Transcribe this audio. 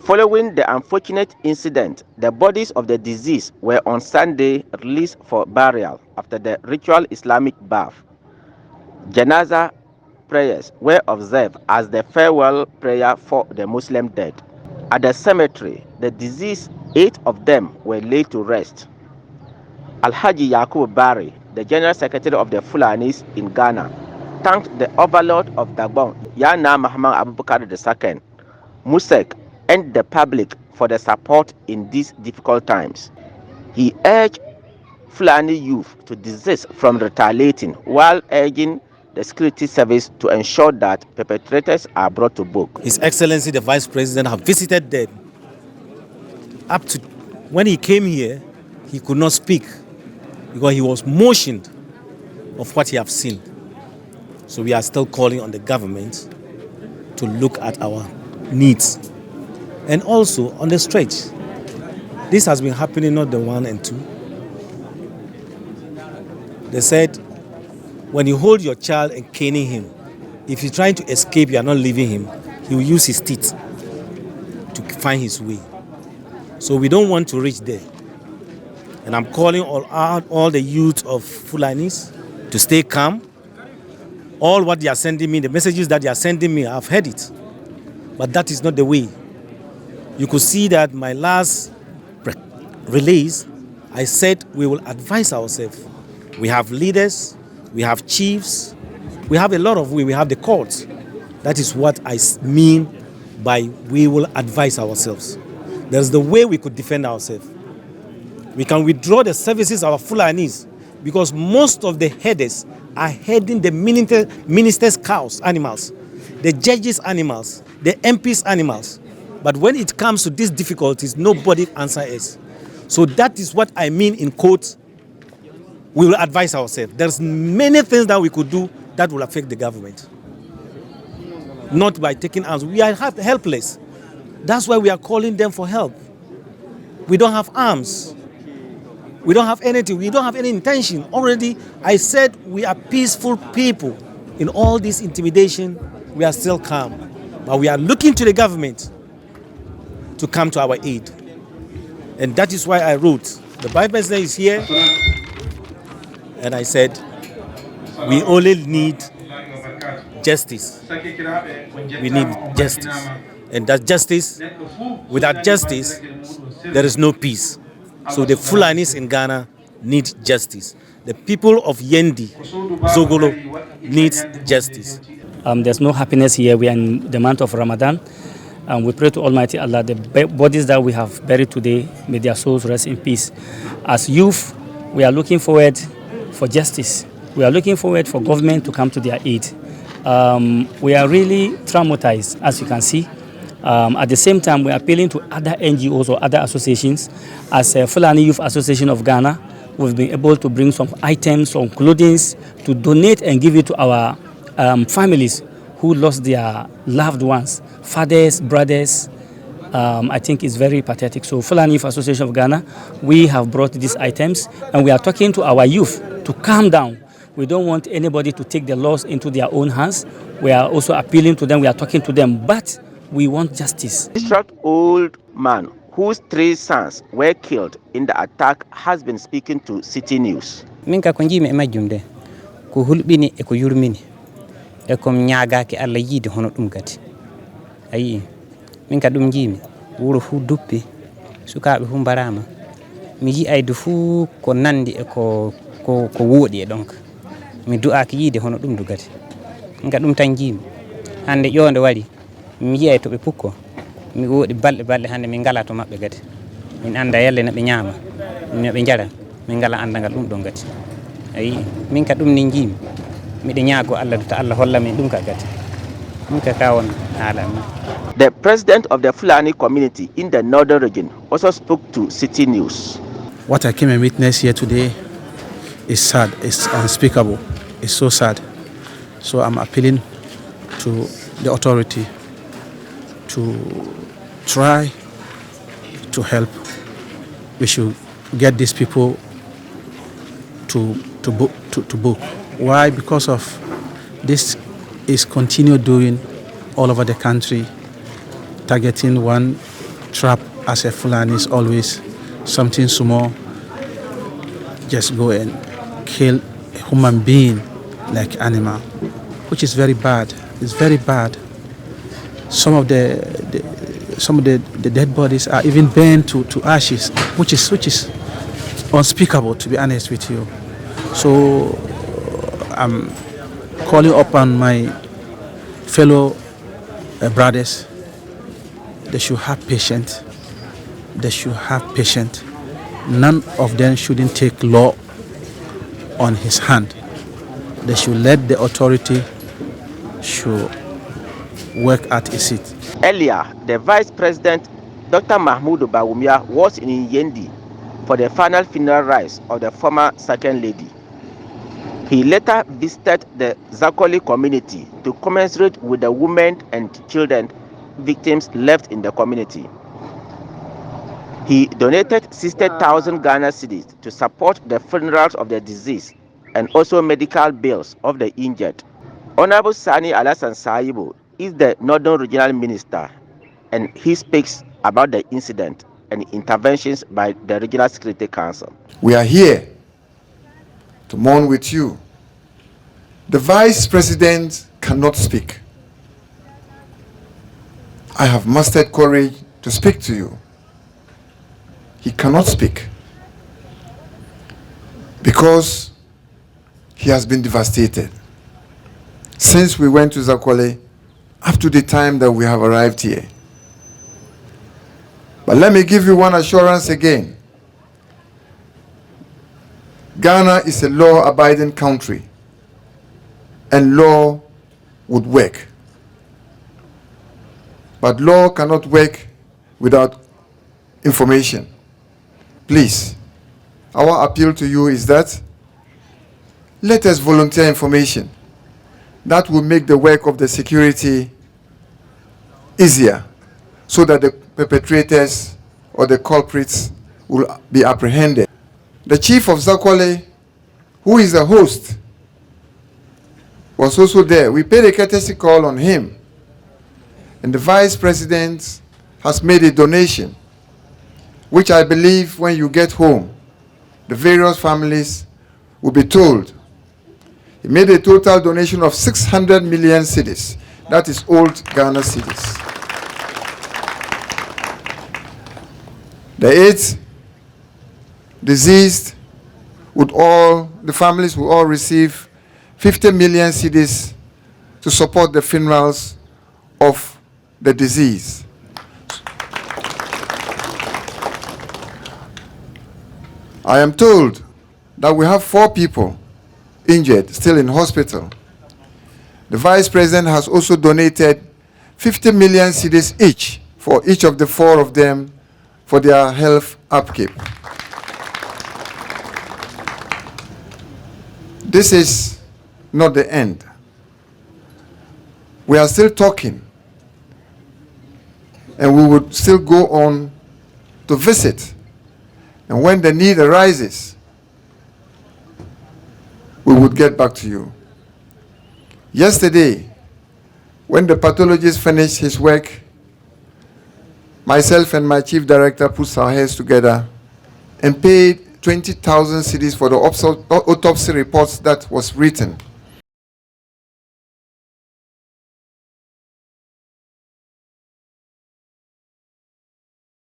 Following the unfortunate incident, the bodies of the deceased were on Sunday released for burial after the ritual Islamic bath. Janaza prayers were observed as the farewell prayer for the Muslim dead. At the cemetery, the deceased, 8 of them, were laid to rest. Alhaji Yakub Bari, the General Secretary of the Fulanis in Ghana, thanked the overlord of Gabon, Yana Muhammad Abubakar II, Musek, and the public for the support in these difficult times. He urged Fulani youth to desist from retaliating while urging the security service to ensure that perpetrators are brought to book. His Excellency the Vice President have visited them. Up to when he came here, he could not speak because he was motioned of what he have seen. So we are still calling on the government to look at our needs. And also on the stretch, this has been happening not the 1 and 2. They said, when you hold your child and caning him, if you're trying to escape, you are not leaving him, he will use his teeth to find his way. So we don't want to reach there. And I'm calling all the youth of Fulanis to stay calm. All what they are sending me, the messages that they are sending me, I've heard it. But that is not the way. You could see that my last release, I said we will advise ourselves. We have leaders, we have chiefs, we have a lot of we have the courts. That is what I mean by we will advise ourselves. There's the way we could defend ourselves. We can withdraw the services of our Fulanis because most of the headers are heading the ministers' cows, animals, the judges' animals, the MPs' animals. But when it comes to these difficulties, nobody answers us. So that is what I mean in quotes, we will advise ourselves. There's many things that we could do that will affect the government. Not by taking arms. We are helpless. That's why we are calling them for help. We don't have arms. We don't have anything. We don't have any intention. Already, I said we are peaceful people. In all this intimidation, we are still calm. But we are looking to the government to come to our aid. And that is why I wrote, the Vice President is here, and I said, we only need justice. We need justice. And that justice, without justice, there is no peace. So the Fulanis in Ghana need justice. The people of Yendi, Zacholi, needs justice. There's no happiness here. We are in the month of Ramadan. And we pray to Almighty Allah, the bodies that we have buried today, may their souls rest in peace. As youth, we are looking forward for justice. We are looking forward for government to come to their aid. We are really traumatized, as you can see. At the same time, we are appealing to other NGOs or other associations. As a Fulani Youth Association of Ghana, we've been able to bring some items, some clothing, to donate and give it to our families who lost their loved ones, fathers, brothers. I think it's very pathetic. So Fulani Youth Association of Ghana, we have brought these items and we are talking to our youth to calm down. We don't want anybody to take the laws into their own hands. We are also appealing to them, we are talking to them, but we want justice. This distraught old man whose 3 sons were killed in the attack has been speaking to City News. Minka konji me majumde ko hulbini e ko yurmini e ko nyaagaaki alla yidi hono dum gati ayi minka dum jimi wuro fu duppi sukaabe fu barama mi yi aydu fu ko nandi e ko wodi e donc mi du'aaki yidi hono dum dugati minka dum tan jimi hande ƴonde wari mi yi ay to be pukko mi wodi balde hande min ngala to mabbe gati min anda yalle na be nyaama mi be jara min ngala andangal dum don gati ayi min ka dum ni jimi mi de nyaago Allah to Allah holla min dum ka gati min ka kawon hala. The president of the Fulani community in the northern region also spoke to City News. What I came and witnessed here today is sad, it's unspeakable, it's so sad. So I'm appealing to the authority to try to help. We should get these people to book. Why? Because of this is continued doing all over the country, targeting one trap as a Fulani is always something small. Just go and kill a human being like animal, which is very bad. It's very bad. Some of the dead bodies are even burned to ashes, which is unspeakable, to be honest with you. So I'm calling upon my fellow brothers. They should have patience. They should have patience. None of them shouldn't take law on his hand. They should let the authority should work at its seat. Earlier, the Vice President, Dr. Mahmoud Bawumia, was in Yendi for the final funeral rites of the former Second Lady. He later visited the Zacholi community to commiserate with the women and children victims left in the community. He donated 60,000 Ghana cedis to support the funerals of the deceased and also medical bills of the injured. Honorable Sani Alasan Saibu is the Northern Regional Minister, and he speaks about the incident and interventions by the Regional Security Council. We are here to mourn with you. The Vice President cannot speak. I have mustered courage to speak to you. He cannot speak because he has been devastated. Since we went to Zacholi, up to the time that we have arrived here. But let me give you one assurance again. Ghana is a law-abiding country, and law would work. But law cannot work without information. Please, our appeal to you is that let us volunteer information. That will make the work of the security easier, so that the perpetrators or the culprits will be apprehended. The chief of Zacholi, who is the host, was also there. We paid a courtesy call on him, and the Vice President has made a donation, which I believe when you get home, the various families will be told. He made a total donation of 600 million cedis. That is old Ghana cedis. The 8 deceased the families will all receive 50 million cedis to support the funerals of the deceased. I am told that we have 4 people injured, still in hospital. The Vice President has also donated 50 million cedis each for each of the 4 of them for their health upkeep. This is not the end. We are still talking, and we would still go on to visit. And when the need arises, we would get back to you. Yesterday, when the pathologist finished his work, myself and my chief director put our heads together and paid 20,000 cedis for the autopsy reports that was written.